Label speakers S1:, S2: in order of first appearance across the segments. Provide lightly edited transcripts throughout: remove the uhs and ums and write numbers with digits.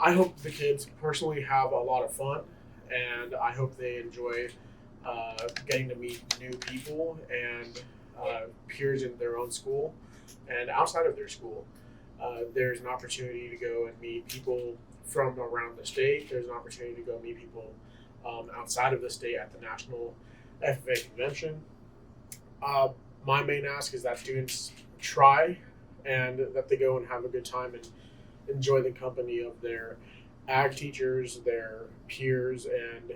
S1: I hope the kids personally have a lot of fun, and I hope they enjoy getting to meet new people and peers in their own school and outside of their school. There's an opportunity to go and meet people from around the state. There's an opportunity to go meet people outside of the state at the National FFA convention. Uh, my main ask is that students try and that they go and have a good time and enjoy the company of their ag teachers, their peers, and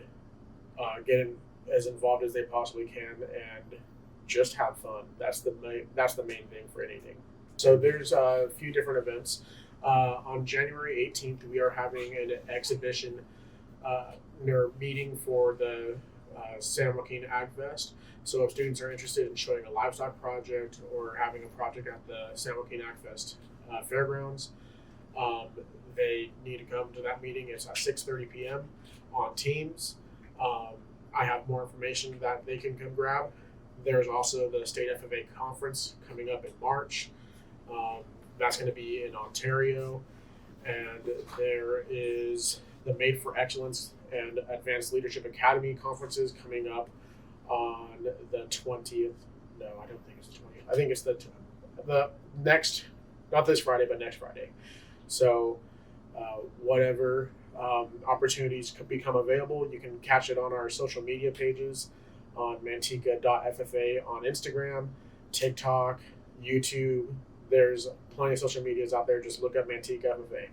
S1: get as involved as they possibly can and just have fun. That's the main thing for anything. So there's a few different events. On January 18th, we are having an exhibition or meeting for the San Joaquin Ag Fest. So if students are interested in showing a livestock project or having a project at the San Joaquin Ag Fest fairgrounds, they need to come to that meeting. It's at 6:30 p.m. on Teams. I have more information that they can come grab. There's also the State FFA Conference coming up in March. That's going to be in Ontario. And there is the Made for Excellence and Advanced Leadership Academy conferences coming up on the 20th. No, I don't think it's the 20th. I think it's the next, not this Friday, but next Friday. So whatever opportunities could become available, you can catch it on our social media pages on manteca.ffa on Instagram, TikTok, YouTube. There's plenty of social medias out there. Just look up Manteca FFA.